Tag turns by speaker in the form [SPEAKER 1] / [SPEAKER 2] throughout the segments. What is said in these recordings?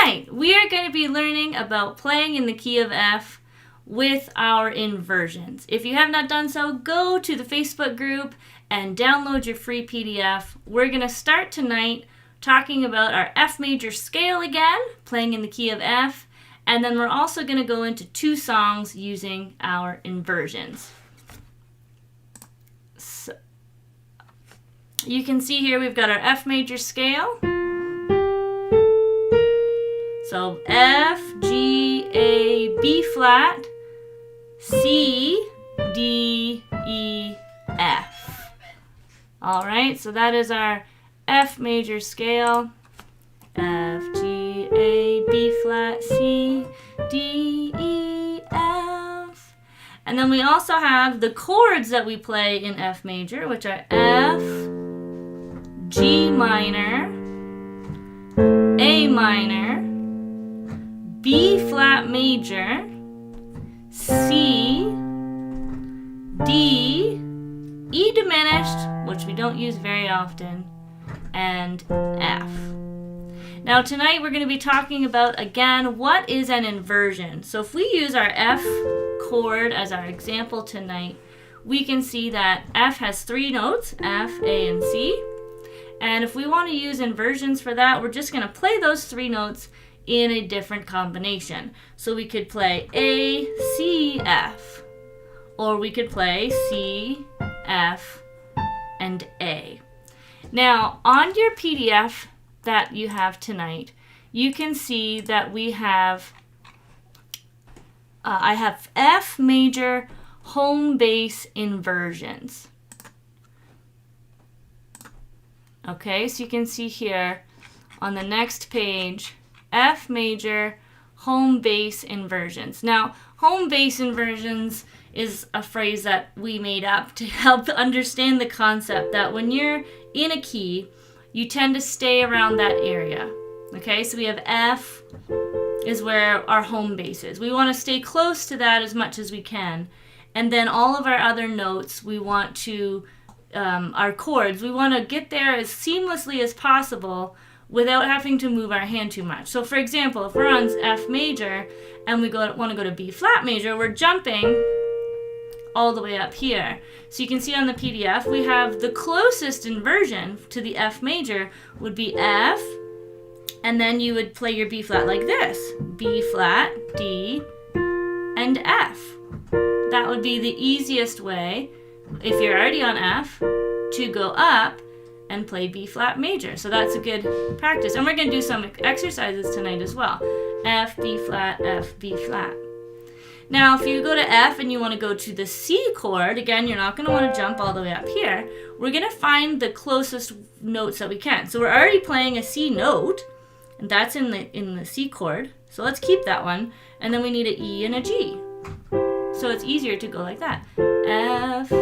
[SPEAKER 1] Tonight, we are going to be learning about playing in the key of F with our inversions. If you have not done so, go to the Facebook group and download your free PDF. We're going to start tonight talking about our F major scale again, playing in the key of F, and then we're also going to go into 2 songs using our inversions. So, you can see here we've got our F major scale. So F, G, A, B flat, C, D, E, F. All right, so that is our F major scale. F, G, A, B flat, C, D, E, F. And then we also have the chords that we play in F major, which are F, G minor, A minor, B flat major, C, D, E diminished, which we don't use very often, and F. Now tonight we're going to be talking about, again, what is an inversion. So if we use our F chord as our example tonight, we can see that F has 3 notes, F, A, and C. And if we want to use inversions for that, we're just going to play those 3 notes in a different combination. So we could play A, C, F, or we could play C, F, and A. Now, on your PDF that you have tonight, you can see that we have, I have F major home bass inversions. Okay, so you can see here on the next page, F major home bass inversions. Now, home bass inversions is a phrase that we made up to help understand the concept that when you're in a key, you tend to stay around that area. Okay, so we have F is where our home base is. We want to stay close to that as much as we can. And then all of our other notes, we want to, our chords, we want to get there as seamlessly as possible without having to move our hand too much. So for example, if we're on F major and we want to go to B flat major, we're jumping all the way up here. So you can see on the PDF, we have the closest inversion to the F major would be F, and then you would play your B flat like this, B flat, D, and F. That would be the easiest way, if you're already on F, to go up and play B flat major. So that's a good practice. And we're going to do some exercises tonight as well. F, B flat, F, B flat. Now, if you go to F and you want to go to the C chord, again, you're not going to want to jump all the way up here. We're going to find the closest notes that we can. So we're already playing a C note, and that's in the C chord. So let's keep that one. And then we need an E and a G. So it's easier to go like that. F,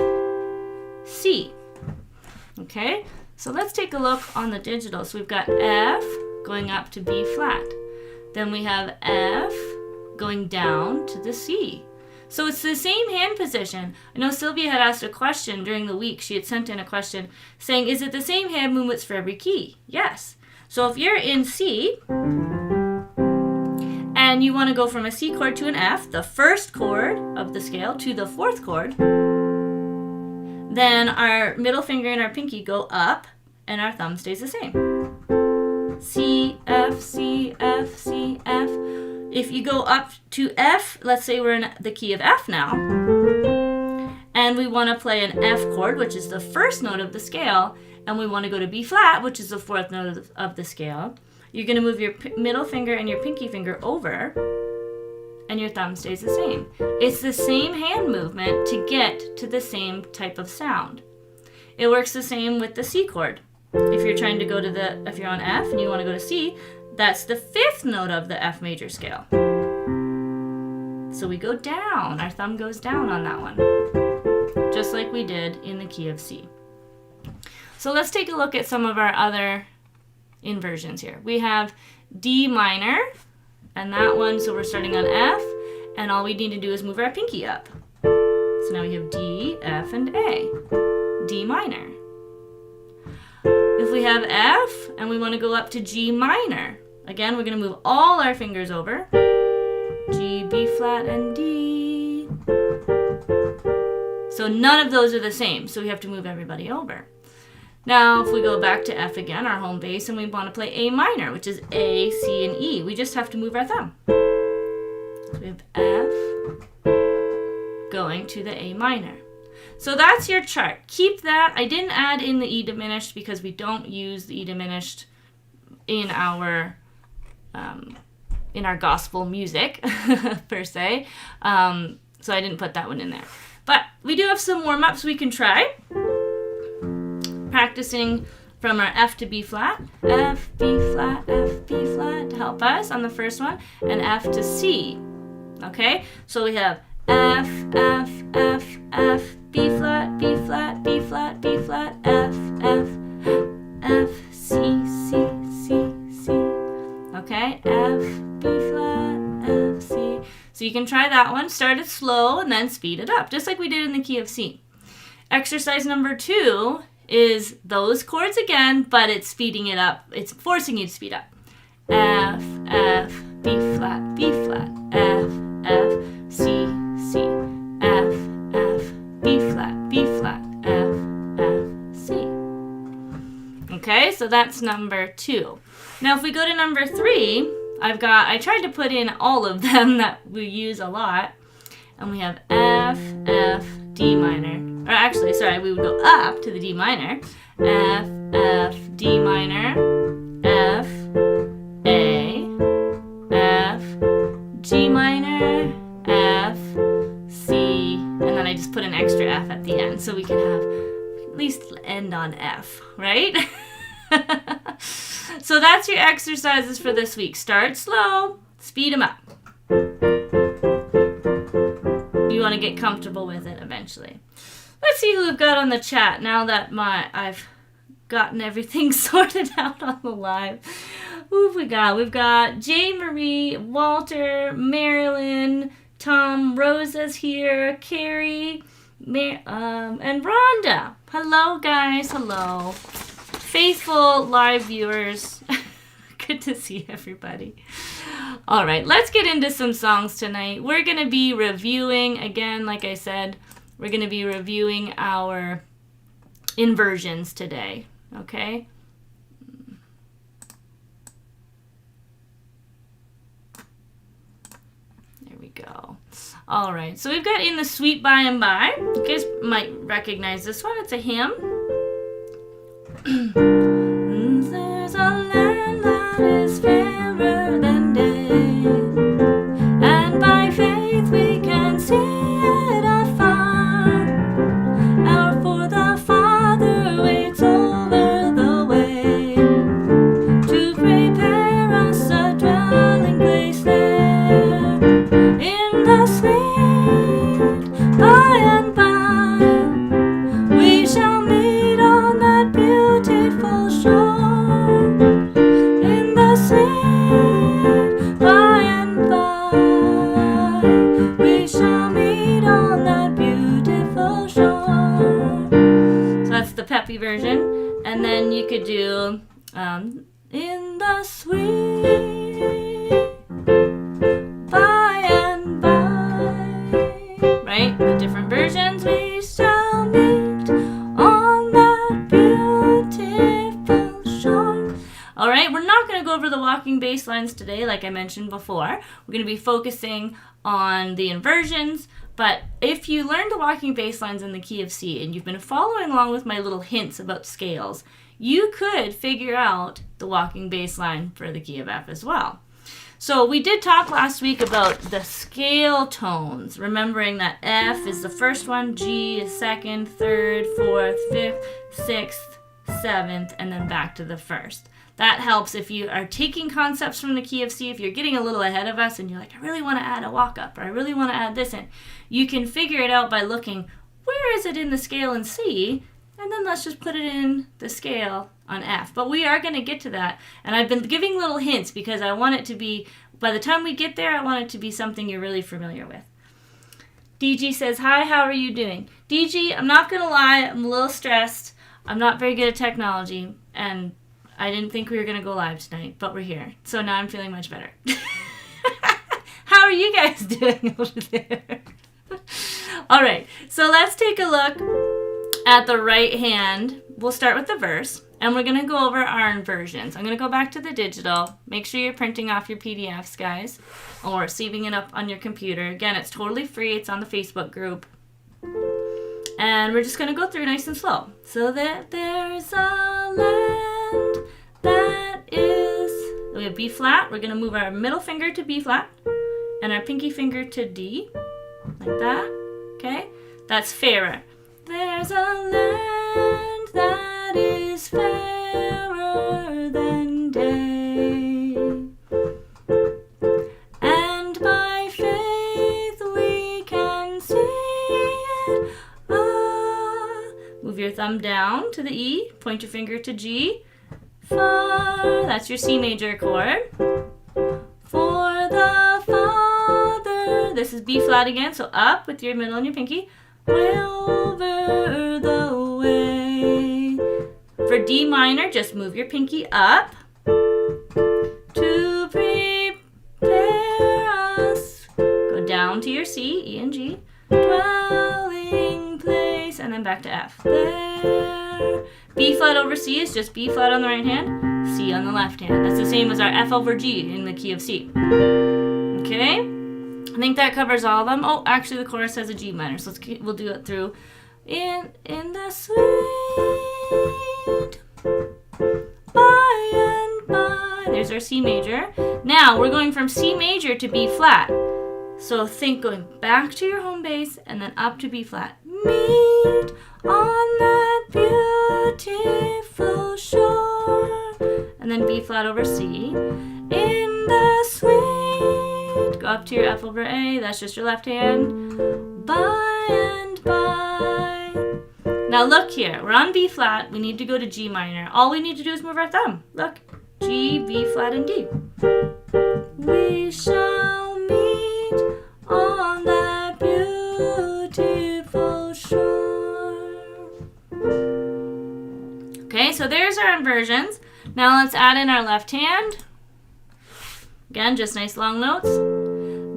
[SPEAKER 1] C. Okay? So let's take a look on the digital. So we've got F going up to B flat. Then we have F going down to the C. So it's the same hand position. I know Sylvia had asked a question during the week. She had sent in a question saying, is it the same hand movements for every key? Yes. So if you're in C and you want to go from a C chord to an F, the first chord of the scale, to the 4th chord, then our middle finger and our pinky go up, and our thumb stays the same. C, F, C, F, C, F. If you go up to F, let's say we're in the key of F now, and we want to play an F chord, which is the first note of the scale, and we want to go to B flat, which is the 4th note of the scale, you're going to move your middle finger and your pinky finger over, and your thumb stays the same. It's the same hand movement to get to the same type of sound. It works the same with the C chord. If you're trying to go to if you're on F and you want to go to C, that's the 5th note of the F major scale. So we go down, our thumb goes down on that one, just like we did in the key of C. So let's take a look at some of our other inversions here. We have D minor, and that one, so we're starting on F, and all we need to do is move our pinky up. So now we have D, F, and A. D minor. If we have F and we want to go up to G minor, Again, we're going to move all our fingers over. G, B flat, and D. So none of those are the same, so we have to move everybody over. Now, if we go back to F again, our home bass, and we want to play A minor, which is A, C, and E, we just have to move our thumb. So we have F going to the A minor. So that's your chart. Keep that. I didn't add in the E diminished because we don't use the E diminished in our gospel music per se. So I didn't put that one in there. But we do have some warm-ups we can try. Practicing from our F to B flat, F, B flat, F, B flat to help us on the first one, and F to C. Okay, so we have F, F, F, F, B flat, B flat, B flat, B flat, F, F, F, C, C, C, C. Okay, F, B flat, F, C. So you can try that one. Start it slow and then speed it up, just like we did in the key of C. Exercise number 2 is those chords again, but it's speeding it up. It's forcing you to speed up. F, F, B flat, B flat, F, F, C, C, F, F, B flat, B flat, F, F, C. Okay, so that's number 2. Now if we go to number 3, I tried to put in all of them that we use a lot, and we have F, F, D minor. Or actually, sorry, we would go up to the D minor. F, F, D minor, F, A, F, G minor, F, C, and then I just put an extra F at the end so we can have at least end on F, right? So that's your exercises for this week. Start slow, speed them up. You want to get comfortable with it eventually. Let's see who we've got on the chat now that I've gotten everything sorted out on the live. Who have we got? We've got J. Marie, Walter, Marilyn, Tom, Rosa's here, Carrie, and Rhonda. Hello, guys. Hello. Faithful live viewers. Good to see everybody. All right, let's get into some songs tonight. We're going to be reviewing, again, like I said, we're going to be reviewing our inversions today, okay? There we go. All right, so we've got In the Sweet By and By. You guys might recognize this one. It's a hymn. There's a land that is fairer than day, and by faith we can see it afar. Our for the Father waits over the way to prepare us a dwelling place there. In the sweet by and by we shall meet on that beautiful shore. In the sweet by and by we shall meet on that beautiful shore. So that's the peppy version. And then you could do in the sweet by and by. Right? The different versions. We shall meet on that beautiful shore. All right, we're not going to go over the walking bass lines today, like I mentioned before. We're going to be focusing on the inversions, but if you learned the walking bass lines in the key of C and you've been following along with my little hints about scales, you could figure out the walking bass line for the key of F as well. So we did talk last week about the scale tones, remembering that F is the first one, G is second, third, fourth, fifth, sixth, seventh, and then back to the first. That helps if you are taking concepts from the key of C. If you're getting a little ahead of us and you're like, I really want to add a walk-up, or I really want to add this in, you can figure it out by looking, where is it in the scale in C? And then let's just put it in the scale on F. But we are going to get to that. And I've been giving little hints because I want it to be, by the time we get there, I want it to be something you're really familiar with. DG says, hi, how are you doing? DG, I'm not going to lie, I'm a little stressed. I'm not very good at technology. And I didn't think we were going to go live tonight, but we're here. So now I'm feeling much better. How are you guys doing over there? All right, so let's take a look at the right hand. We'll start with the verse, and we're going to go over our inversions. I'm going to go back to the digital. Make sure you're printing off your PDFs, guys, or saving it up on your computer. Again, it's totally free. It's on the Facebook group. And we're just going to go through nice and slow. So that there's a land that is... We have B flat. We're going to move our middle finger to B flat and our pinky finger to D, like that. Okay? That's fairer. There's a land that is fairer than day, and by faith we can see it. Move your thumb down to the E, point your finger to G. Far, that's your C major chord. For the Father, this is B flat again, so up with your middle and your pinky. Over the way. For D minor, just move your pinky up to prepare us. Go down to your C, E and G, dwelling place, and then back to F. There. B flat over C is just B flat on the right hand, C on the left hand. That's the same as our F over G in the key of C. Okay? I think that covers all of them. Oh, actually the chorus has a G minor, so we'll do it through in the sweet by and by. There's our C major. Now we're going from C major to B flat. So think going back to your home base and then up to B flat. Meet on that beautiful shore. And then B flat over C. In the sweet. Go up to your F over A. That's just your left hand. By and by. Now look here. We're on B flat. We need to go to G minor. All we need to do is move our thumb. Look. G, B flat, and D. We shall meet on that beautiful shore. Okay, so there's our inversions. Now let's add in our left hand. Again, just nice long notes.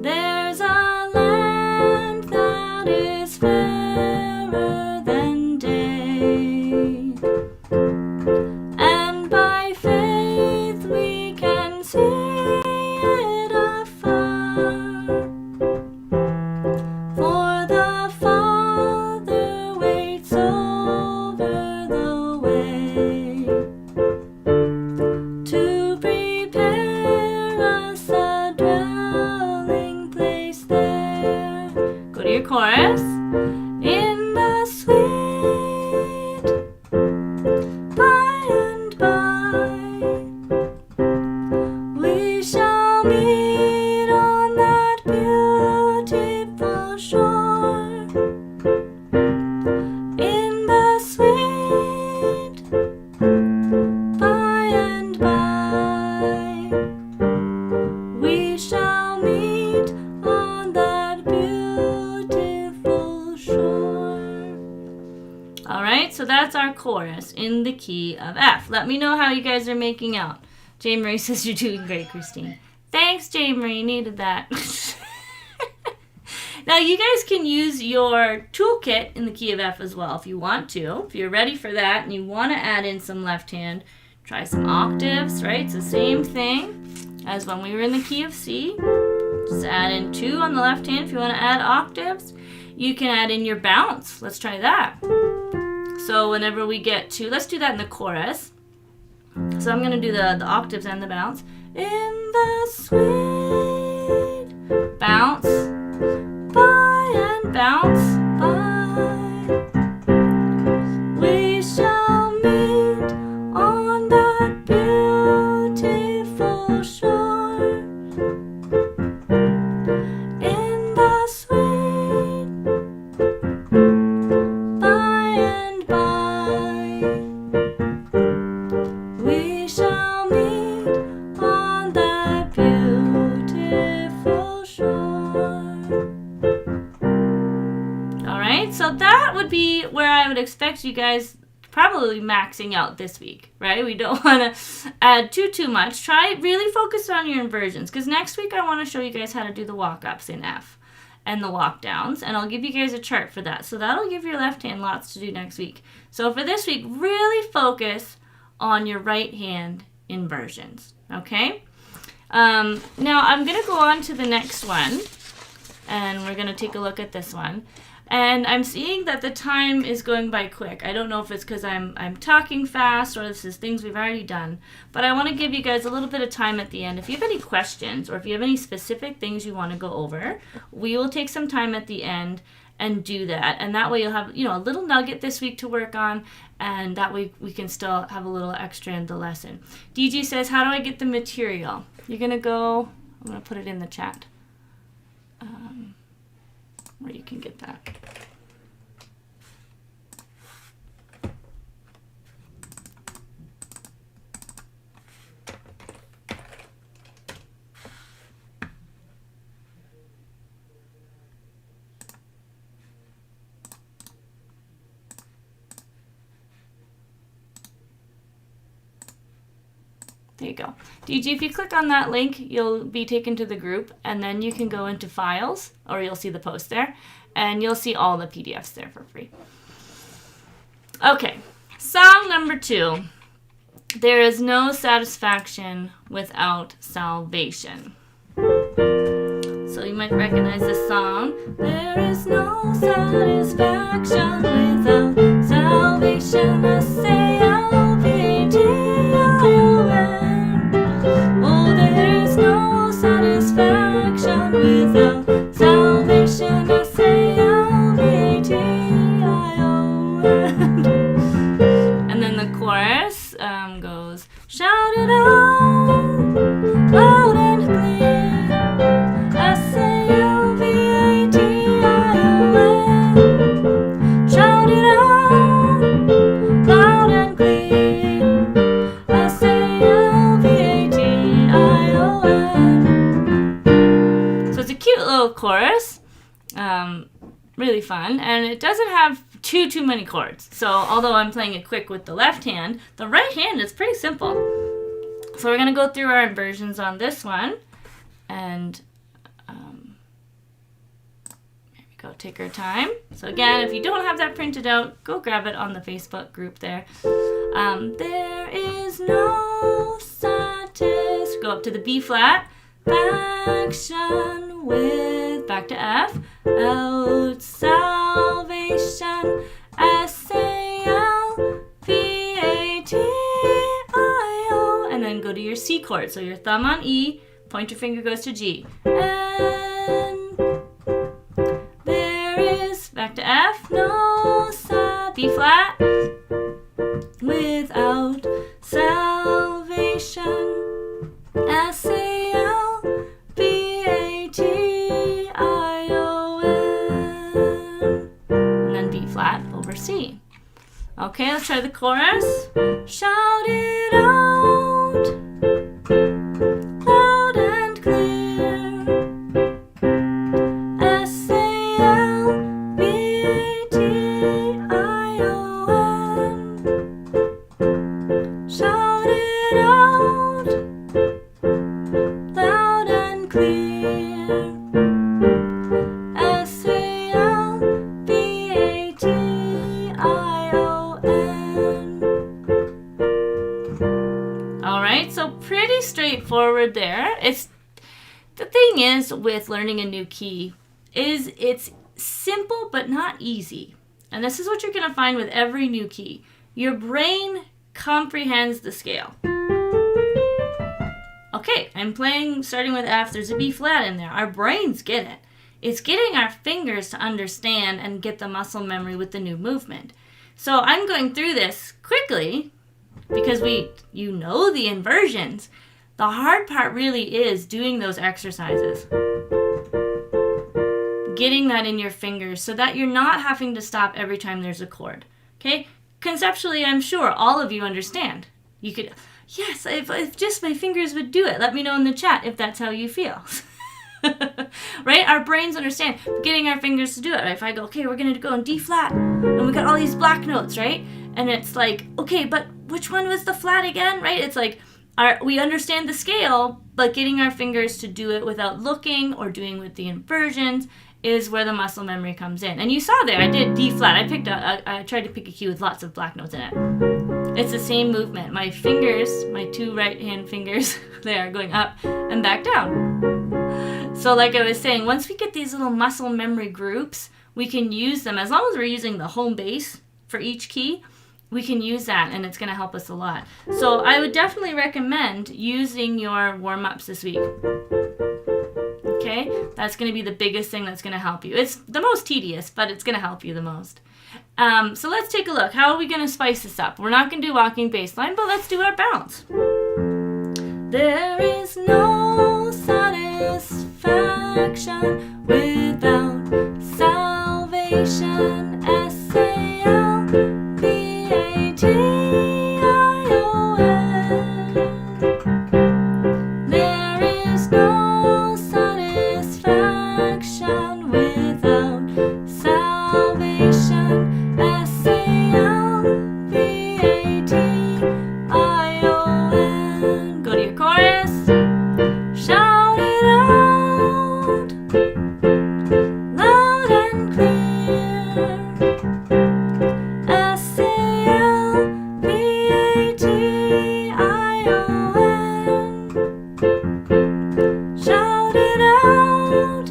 [SPEAKER 1] There's a land that is fairer than day, and by faith we can see it afar. For the Father waits over the way to prepare us a dwelling place there. Go to your chorus. In the sweet by and by, we shall meet on that beautiful shore. In the sweet by and by, we shall meet on that beautiful shore. All right, so that's our chorus in the key of F. Let me know how you guys are making out. Jane Marie says you're doing great, Christine. Thanks, Jane Marie. Needed that. Now, you guys can use your toolkit in the key of F as well if you want to. If you're ready for that and you want to add in some left hand, try some octaves, right? It's the same thing as when we were in the key of C. Just add in 2 on the left hand if you want to add octaves. You can add in your bounce. Let's try that. So whenever we get to, let's do that in the chorus. So I'm going to do the octaves and the bounce. In the sweet bounce, by and bounce, by, we shall meet on that beautiful shore. In the sweet by and by, we shall meet on that beautiful shore. All right, so that would be where I would expect you guys to probably maxing out this week, right? We don't want to add too much. Really focus on your inversions, because next week I want to show you guys how to do the walk-ups in F and the walk-downs, and I'll give you guys a chart for that. So that'll give your left hand lots to do next week. So for this week, really focus on your right hand inversions, okay? Now I'm going to go on to the next one, and we're going to take a look at this one. And I'm seeing that the time is going by quick. I don't know if it's because I'm talking fast or this is things we've already done. But I want to give you guys a little bit of time at the end. If you have any questions or if you have any specific things you want to go over, we will take some time at the end and do that. And that way you'll have, a little nugget this week to work on. And that way we can still have a little extra in the lesson. DG says, how do I get the material? You're going to go, I'm going to put it in the chat. Where you can get that. There you go. DG, if you click on that link, you'll be taken to the group, and then you can go into files, or you'll see the post there, and you'll see all the PDFs there for free. Okay, song number 2. There is no satisfaction without salvation. So you might recognize this song. There is no satisfaction without salvation. I say L-V-A-T-I-O-N. Oh, there is no satisfaction without salvation. I say L-V-A-T-I-O-N. And then the chorus goes, shout it out loud and clear. I say L-V-A-T-I-O-N. Shout it out loud and clear. I say L-V-A-T-I-O-N. So it's a cute little chorus, really fun, and it doesn't have too many chords. So although I'm playing it quick with the left hand, the right hand is pretty simple. So we're going to go through our inversions on this one, and here we go, take our time. So again, if you don't have that printed out, go grab it on the Facebook group there. There is no go up to the B flat, action with, back to F, out salvation, S-A-L-V-A-T-I-O, and then go to your C chord. So your thumb on E, point your finger goes to G. And there is, back to F, no B flat, without salvation, S-A-L-V-A-T-I-O-N, and then B flat over C. Okay, let's try the chorus. Shout it out loud and clear, S-A-L-V-A-T-I-O-N. Shout it out loud and clear, S-A-L-V-A-T-I-O-N. Alright, so pretty straightforward there. The thing is with learning a new key is it's simple but not easy. And this is what you're going to find with every new key. Your brain comprehends the scale. Okay, I'm playing, starting with F, there's a B flat in there. Our brains get it. It's getting our fingers to understand and get the muscle memory with the new movement. So I'm going through this quickly because you know the inversions. The hard part really is doing those exercises. Getting that in your fingers so that you're not having to stop every time there's a chord. Okay? Conceptually, I'm sure all of you understand. You could, yes, if just my fingers would do it. Let me know in the chat if that's how you feel. Right? Our brains understand getting our fingers to do it. If I go, okay, we're going to go in D flat, and we got all these black notes, right? and it's like, okay, but which one was the flat again, right? It's like we understand the scale, but getting our fingers to do it without looking or doing with the inversions is where the muscle memory comes in. And you saw there, I did D flat. I tried to pick a key with lots of black notes in it. It's the same movement. My fingers, my 2 right hand fingers, they are going up and back down. So like I was saying, once we get these little muscle memory groups, we can use them. As long as we're using the home base for each key, we can use that, and it's going to help us a lot. So I would definitely recommend using your warm-ups this week. Okay, that's going to be the biggest thing that's going to help you. It's the most tedious, but it's going to help you the most. So let's take a look. How are we going to spice this up? We're not going to do walking bass line, but let's do our bounce. There is no satisfaction without salvation. S-A-L-V-A-T-I-O-N. There is no satisfaction without salvation. S-A-L-V-A-T-I-O-N. Go to your chorus. Shout it out, loud and clear. S-A-L-V-A-T-I-O-N. Shout it out,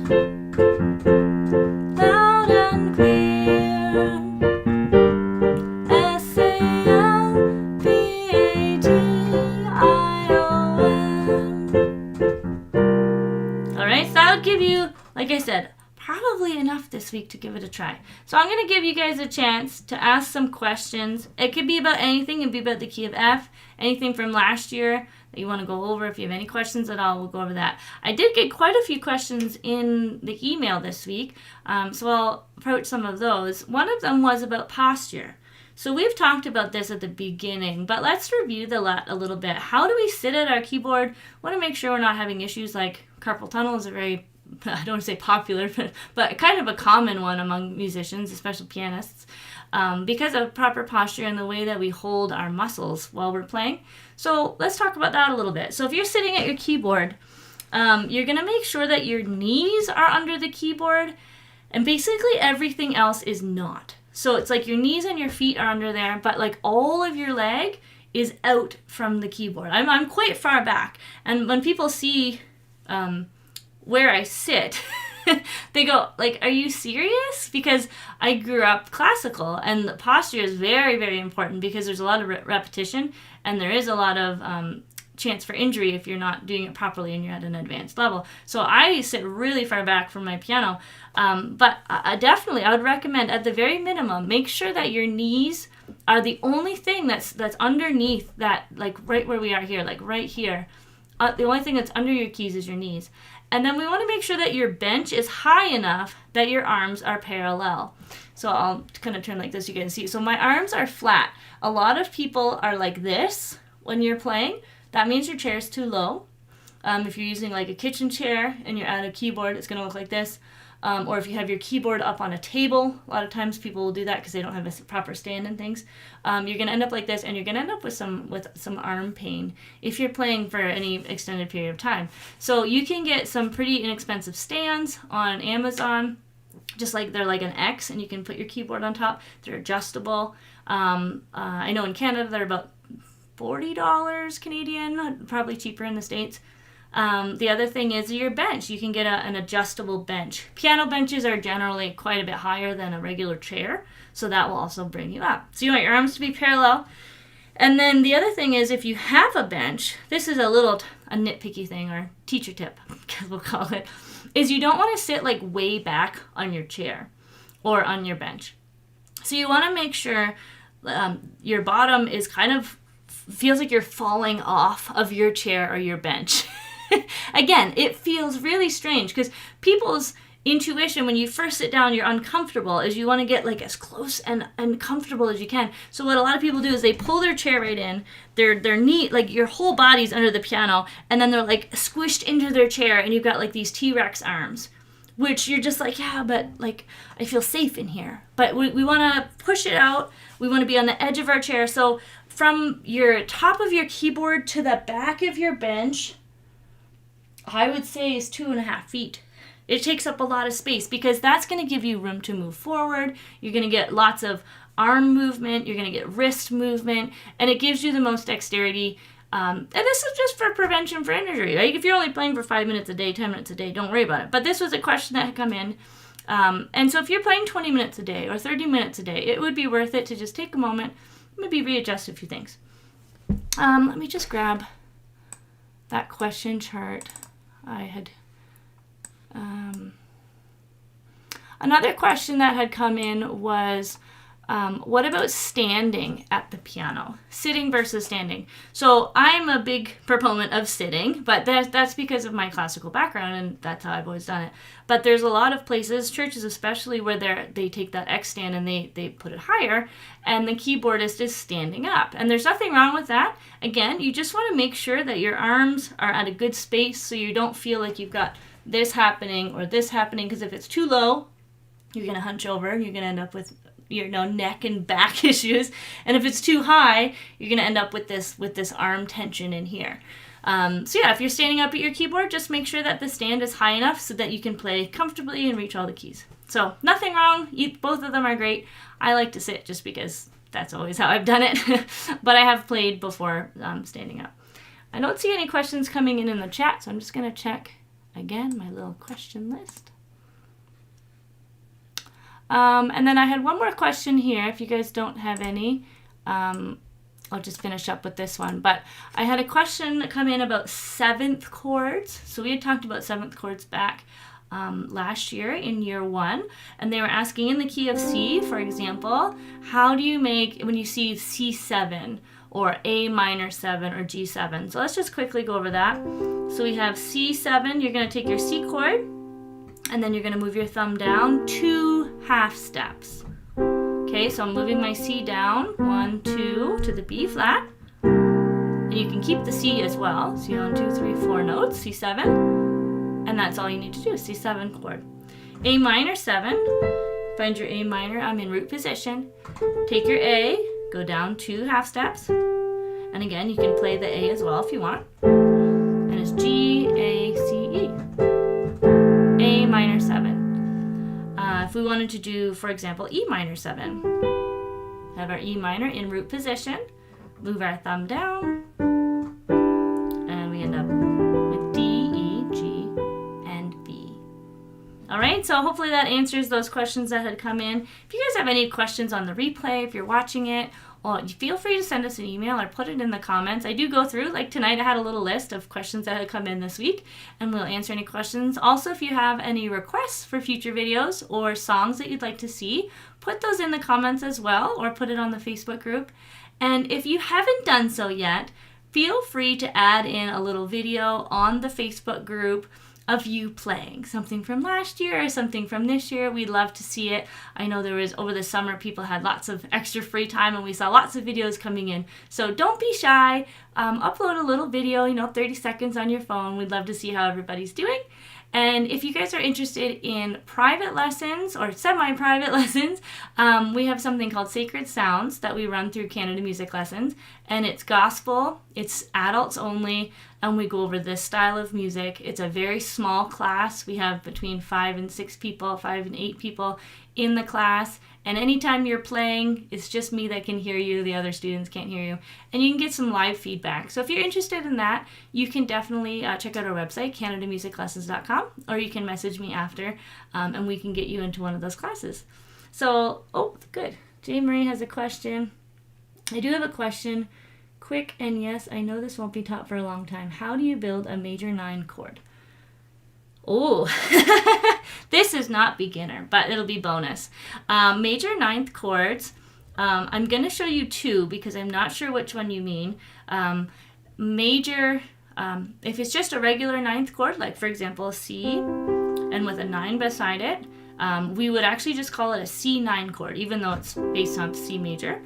[SPEAKER 1] loud and clear. S-A-L-V-A-T-I-O-N. Alright, so that would give you, like I said, probably enough this week to give it a try. So I'm going to give you guys a chance to ask some questions. It could be about anything. It could be about the key of F, anything from last year that you want to go over. If you have any questions at all, we'll go over that. I did get quite a few questions in the email this week, so I'll approach some of those. One of them was about posture. So we've talked about this at the beginning, but let's review a little bit. How do we sit at our keyboard? Want to make sure we're not having issues like carpal tunnel is a very, I don't want to say popular, but kind of a common one among musicians, especially pianists, because of proper posture and the way that we hold our muscles while we're playing. So let's talk about that a little bit. So if you're sitting at your keyboard, you're going to make sure that your knees are under the keyboard, and basically everything else is not. So it's like your knees and your feet are under there, but like all of your leg is out from the keyboard. I'm quite far back, and when people see where I sit, they go like, are you serious? Because I grew up classical, and the posture is very, very important because there's a lot of repetition, and there is a lot of chance for injury if you're not doing it properly and you're at an advanced level. So I sit really far back from my piano, but definitely I would recommend at the very minimum, make sure that your knees are the only thing that's underneath that, like right where we are here, like right here. The only thing that's under your keys is your knees. And then we want to make sure that your bench is high enough that your arms are parallel. So I'll kind of turn like this, you can see. So my arms are flat. A lot of people are like this when you're playing. That means your chair is too low. If you're using like a kitchen chair and you're at a keyboard, it's going to look like this. Or if you have your keyboard up on a table, a lot of times people will do that because they don't have a proper stand and things. You're going to end up like this, and you're going to end up with some arm pain if you're playing for any extended period of time. So you can get some pretty inexpensive stands on Amazon, just like they're like an X, and you can put your keyboard on top. They're adjustable. I know in Canada they're about $40 Canadian, probably cheaper in the States. The other thing is your bench. You can get an adjustable bench. Piano benches are generally quite a bit higher than a regular chair, so that will also bring you up. So you want your arms to be parallel. And then the other thing is if you have a bench, this is a nitpicky thing, or teacher tip, we'll call it, is you don't want to sit like way back on your chair or on your bench. So you want to make sure your bottom is kind of feels like you're falling off of your chair or your bench. Again, it feels really strange because people's intuition when you first sit down, you're uncomfortable, is you want to get like as close and comfortable as you can. So what a lot of people do is they pull their chair right in, their knee, like your whole body's under the piano, and then they're like squished into their chair, and you've got like these T-Rex arms. which you're just like, yeah, but like I feel safe in here. But we want to push it out. We want to be on the edge of our chair. So from your top of your keyboard to the back of your bench, I would say is 2.5 feet. It takes up a lot of space because that's going to give you room to move forward. You're going to get lots of arm movement. You're going to get wrist movement, and it gives you the most dexterity. And this is just for prevention for injury. Like if you're only playing for 5 minutes a day, 10 minutes a day, don't worry about it. But this was a question that had come in. And so if you're playing 20 minutes a day or 30 minutes a day, it would be worth it to just take a moment, maybe readjust a few things. Let me just grab that question chart I had. Another question that had come in was, what about standing at the piano? Sitting versus standing. So I'm a big proponent of sitting, but that's because of my classical background, and that's how I've always done it. But there's a lot of places, churches especially, where they take that X stand and they put it higher, and the keyboardist is standing up. And there's nothing wrong with that. Again, you just want to make sure that your arms are at a good space so you don't feel like you've got this happening or this happening, because if it's too low, you're going to hunch over, you're going to end up with neck and back issues. And if it's too high, you're going to end up with this arm tension in here. So yeah, if you're standing up at your keyboard, just make sure that the stand is high enough so that you can play comfortably and reach all the keys. So nothing wrong. Both of them are great. I like to sit just because that's always how I've done it. But I have played before standing up. I don't see any questions coming in the chat, so I'm just going to check again my little question list. And then I had one more question here. If you guys don't have any, I'll just finish up with this one. But I had a question come in about 7th chords. So we had talked about 7th chords back last year in year 1. And they were asking in the key of C, for example, how do you make, when you see C7 or A minor 7 or G7? So let's just quickly go over that. So we have C7, you're going to take your C chord, and then you're going to move your thumb down 2 half steps. Okay, so I'm moving my C down, 1, 2, to the B flat. And you can keep the C as well. So 1, 2, 3, 4 notes, C7. And that's all you need to do, C7 chord. A minor 7, find your A minor, I'm in root position. Take your A, go down 2 half steps. And again, you can play the A as well if you want. And it's G, A, C, E. A minor 7. If we wanted to do, for example, E minor 7, have our E minor in root position, move our thumb down, and we end up with D, E, G, and B. All right, so hopefully that answers those questions that had come in. If you guys have any questions on the replay, if you're watching it, well, feel free to send us an email or put it in the comments. I do go through, like tonight I had a little list of questions that had come in this week, and we'll answer any questions. Also, if you have any requests for future videos or songs that you'd like to see, put those in the comments as well, or put it on the Facebook group. And if you haven't done so yet, feel free to add in a little video on the Facebook group of you playing something from last year or something from this year. We'd love to see it. I know there was, over the summer, people had lots of extra free time and we saw lots of videos coming in. So don't be shy. Upload a little video, 30 seconds on your phone. We'd love to see how everybody's doing. And if you guys are interested in private lessons or semi-private lessons, we have something called Sacred Sounds that we run through Canada Music Lessons. And it's gospel, it's adults only, and we go over this style of music. It's a very small class. We have between 5 and 6 people, 5 and 8 people in the class. And anytime you're playing, it's just me that can hear you. The other students can't hear you. And you can get some live feedback. So if you're interested in that, you can definitely check out our website, CanadaMusicLessons.com, or you can message me after, and we can get you into one of those classes. So, good. Jay Marie has a question. I do have a question. Quick, and yes, I know this won't be taught for a long time. How do you build a major 9 chord? Oh, this is not beginner, but it'll be bonus. Major 9th chords, I'm going to show you 2 because I'm not sure which one you mean. Major, if it's just a regular 9th chord, like for example C, and with a 9 beside it, we would actually just call it a C9 chord, even though it's based on C major.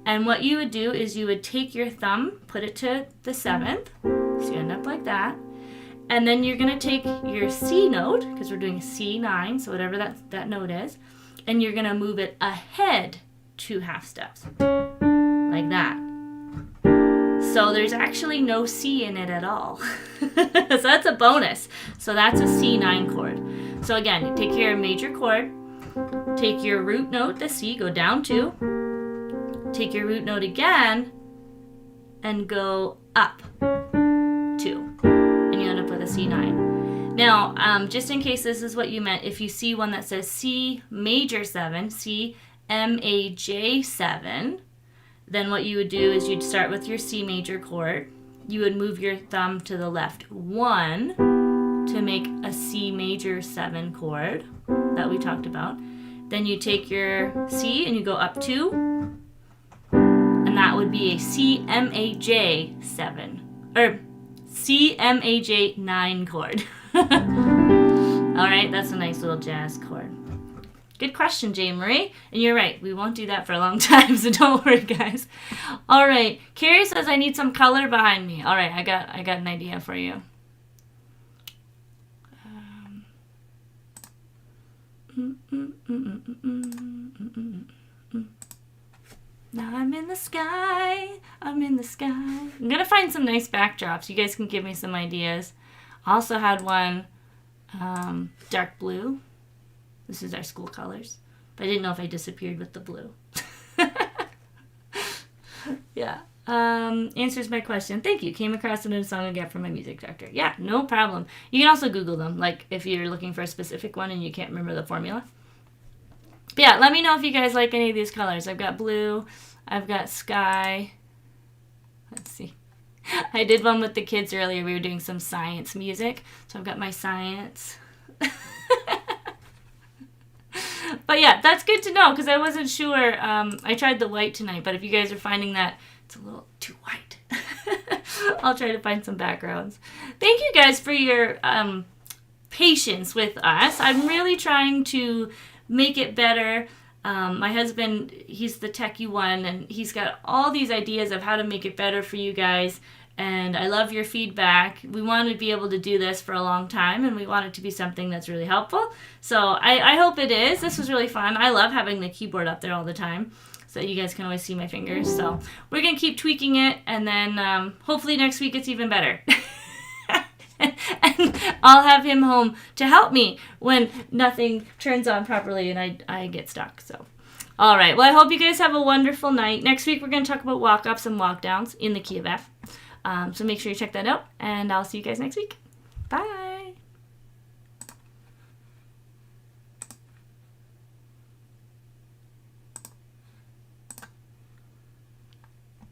[SPEAKER 1] And what you would do is you would take your thumb, put it to the 7th, so you end up like that. And then you're going to take your C note, because we're doing C9, so whatever that note is, and you're going to move it ahead 2 half steps, like that. So there's actually no C in it at all. So that's a bonus. So that's a C9 chord. So again, you take your major chord, take your root note, the C, go down 2, take your root note again, and go up 2. And you end up with a C9. Now, just in case this is what you meant, if you see one that says C major 7, C MAJ 7, then what you would do is you'd start with your C major chord. You would move your thumb to the left 1 to make a C major 7 chord that we talked about. Then you take your C and you go up 2, and that would be a C MAJ 7, or C MAJ 9 chord. All right, that's a nice little jazz chord. Good question, Jane Marie. And you're right, we won't do that for a long time, so don't worry, guys. All right, Carrie says I need some color behind me. All right, I got an idea for you. Now I'm in the sky, I'm in the sky. I'm gonna find some nice backdrops. You guys can give me some ideas. I also had one dark blue. This is our school colors. But I didn't know if I disappeared with the blue. Yeah. Answers my question. Thank you. Came across a song I got from my music director. Yeah, no problem. You can also Google them, like if you're looking for a specific one and you can't remember the formula. But yeah, let me know if you guys like any of these colors. I've got blue. I've got sky. Let's see. I did one with the kids earlier. We were doing some science music. So I've got my science. But yeah, that's good to know because I wasn't sure. I tried the white tonight, but if you guys are finding that it's a little too white, I'll try to find some backgrounds. Thank you guys for your patience with us. I'm really trying to make it better. My husband, he's the techie one, and he's got all these ideas of how to make it better for you guys. And I love your feedback. We want to be able to do this for a long time, and we want it to be something that's really helpful. So I hope it is. This was really fun. I love having the keyboard up there all the time so that you guys can always see my fingers. So we're going to keep tweaking it, and then hopefully next week it's even better. And I'll have him home to help me when nothing turns on properly and I get stuck. So, all right. Well, I hope you guys have a wonderful night. Next week we're going to talk about walk-ups and walk-downs in the key of F. So make sure you check that out, and I'll see you guys next week. Bye.